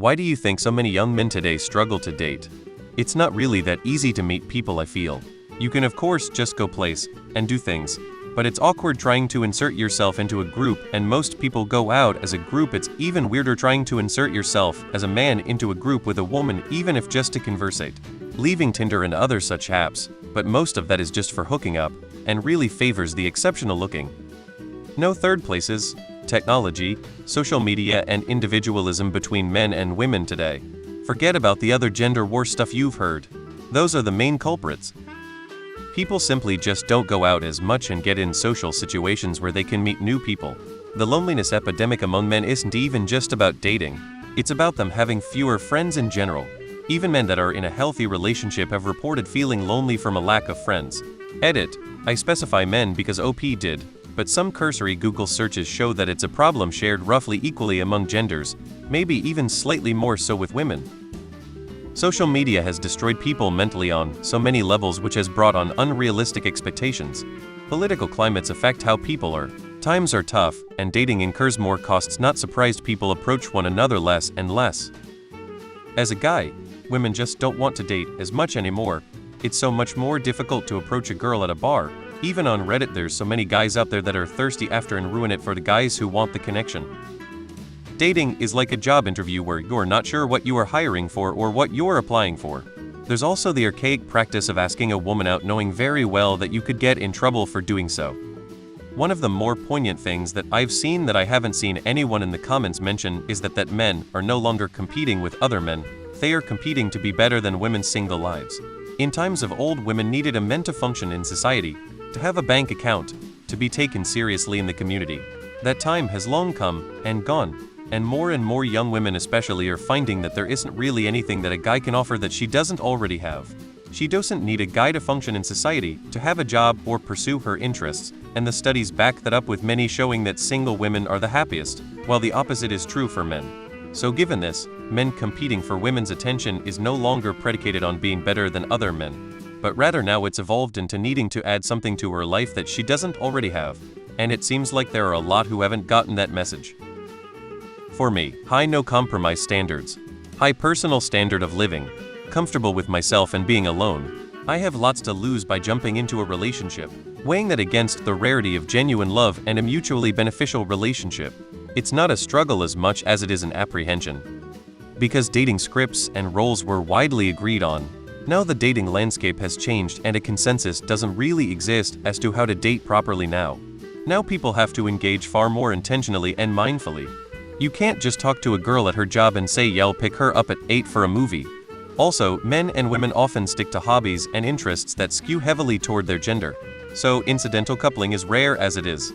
Why do you think so many young men today struggle to date? It's not really that easy to meet people, I feel. You can of course just go place and do things, but it's awkward trying to insert yourself into a group, and most people go out as a group. It's even weirder trying to insert yourself as a man into a group with a woman, even if just to conversate. Leaving Tinder and other such apps, but most of that is just for hooking up, and really favors the exceptional looking. No third places, technology, social media and individualism between men and women today. Forget about the other gender war stuff you've heard. Those are the main culprits. People simply just don't go out as much and get in social situations where they can meet new people. The loneliness epidemic among men isn't even just about dating. It's about them having fewer friends in general. Even men that are in a healthy relationship have reported feeling lonely from a lack of friends. Edit. I specify men because OP did, but some cursory Google searches show that it's a problem shared roughly equally among genders, maybe even slightly more so with women. Social media has destroyed people mentally on so many levels, which has brought on unrealistic expectations. Political climates affect how people are. Times are tough, and dating incurs more costs. Not surprised people approach one another less and less. As a guy, women just don't want to date as much anymore. It's so much more difficult to approach a girl at a bar. Even on Reddit there's so many guys out there that are thirsty after and ruin it for the guys who want the connection. Dating is like a job interview where you're not sure what you are hiring for or what you're applying for. There's also the archaic practice of asking a woman out knowing very well that you could get in trouble for doing so. One of the more poignant things that I've seen that I haven't seen anyone in the comments mention is that men are no longer competing with other men, they are competing to be better than women's single lives. In times of old, women needed a man to function in society, to have a bank account, to be taken seriously in the community. That time has long come and gone, and more young women especially are finding that there isn't really anything that a guy can offer that she doesn't already have. She doesn't need a guy to function in society, to have a job or pursue her interests, and the studies back that up with many showing that single women are the happiest, while the opposite is true for men. So given this, men competing for women's attention is no longer predicated on being better than other men, but rather now it's evolved into needing to add something to her life that she doesn't already have, and it seems like there are a lot who haven't gotten that message. For me, high no compromise standards, high personal standard of living, comfortable with myself and being alone. I have lots to lose by jumping into a relationship, weighing that against the rarity of genuine love and a mutually beneficial relationship. It's not a struggle as much as it is an apprehension. Because dating scripts and roles were widely agreed on, now the dating landscape has changed and a consensus doesn't really exist as to how to date properly now. Now people have to engage far more intentionally and mindfully. You can't just talk to a girl at her job and say you'll pick her up at 8 for a movie. Also, men and women often stick to hobbies and interests that skew heavily toward their gender, so incidental coupling is rare as it is.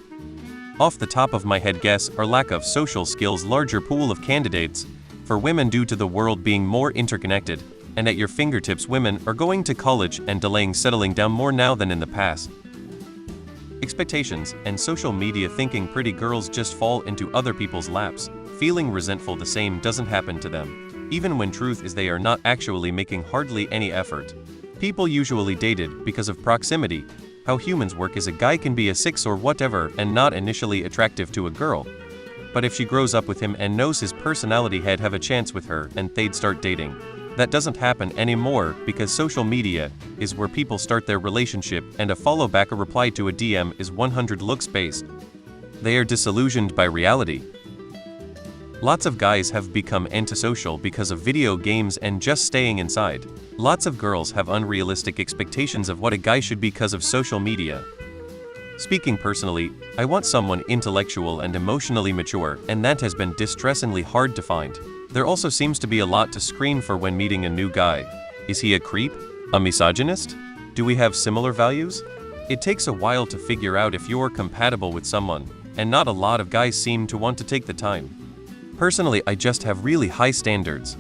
Off the top of my head, guess or lack of social skills, larger pool of candidates for women due to the world being more interconnected, and at your fingertips. Women are going to college and delaying settling down more now than in the past. Expectations and social media thinking pretty girls just fall into other people's laps, feeling resentful the same doesn't happen to them, even when truth is they are not actually making hardly any effort. People usually dated because of proximity. How humans work is a guy can be a 6 or whatever and not initially attractive to a girl, but if she grows up with him and knows his personality, he'd have a chance with her and they'd start dating. That doesn't happen anymore because social media is where people start their relationship, and a follow back or reply to a DM is 100 looks based. They are disillusioned by reality. Lots of guys have become antisocial because of video games and just staying inside. Lots of girls have unrealistic expectations of what a guy should be because of social media. Speaking personally, I want someone intellectual and emotionally mature, and that has been distressingly hard to find. There also seems to be a lot to screen for when meeting a new guy. Is he a creep? A misogynist? Do we have similar values? It takes a while to figure out if you're compatible with someone, and not a lot of guys seem to want to take the time. Personally, I just have really high standards.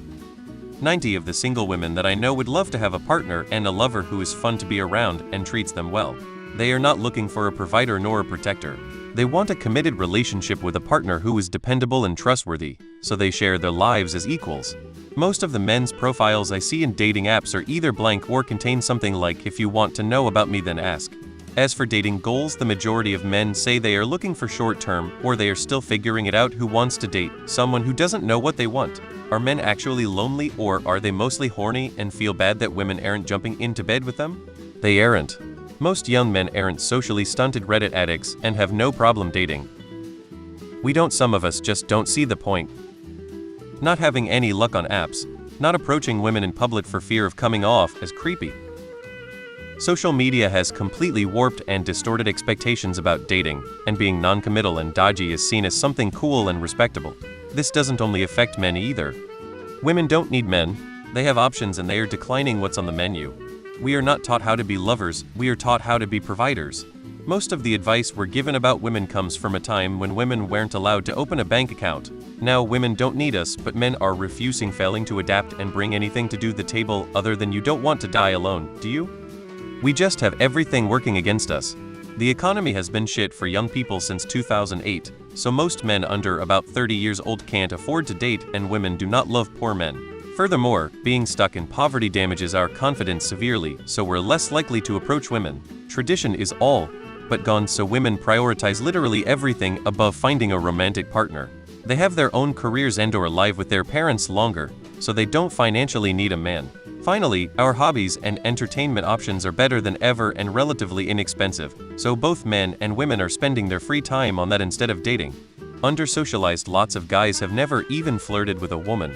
90 of the single women that I know would love to have a partner and a lover who is fun to be around and treats them well. They are not looking for a provider nor a protector. They want a committed relationship with a partner who is dependable and trustworthy, so they share their lives as equals. Most of the men's profiles I see in dating apps are either blank or contain something like, "If you want to know about me, then ask." As for dating goals, the majority of men say they are looking for short-term, or they are still figuring it out who wants to date someone who doesn't know what they want. Are men actually lonely, or are they mostly horny and feel bad that women aren't jumping into bed with them? They aren't. Most young men aren't socially stunted Reddit addicts and have no problem dating. Some of us just don't see the point. Not having any luck on apps, not approaching women in public for fear of coming off as creepy. Social media has completely warped and distorted expectations about dating, and being non-committal and dodgy is seen as something cool and respectable. This doesn't only affect men either. Women don't need men, they have options and they are declining what's on the menu. We are not taught how to be lovers, we are taught how to be providers. Most of the advice we're given about women comes from a time when women weren't allowed to open a bank account. Now women don't need us, but men are refusing, failing to adapt and bring anything to do the table other than you don't want to die alone, do you? We just have everything working against us. The economy has been shit for young people since 2008, so most men under about 30 years old can't afford to date, and women do not love poor men. Furthermore, being stuck in poverty damages our confidence severely, so we're less likely to approach women. Tradition is all but gone, so women prioritize literally everything above finding a romantic partner. They have their own careers and/or live with their parents longer, so they don't financially need a man. Finally, our hobbies and entertainment options are better than ever and relatively inexpensive, so both men and women are spending their free time on that instead of dating. Under-socialized, lots of guys have never even flirted with a woman.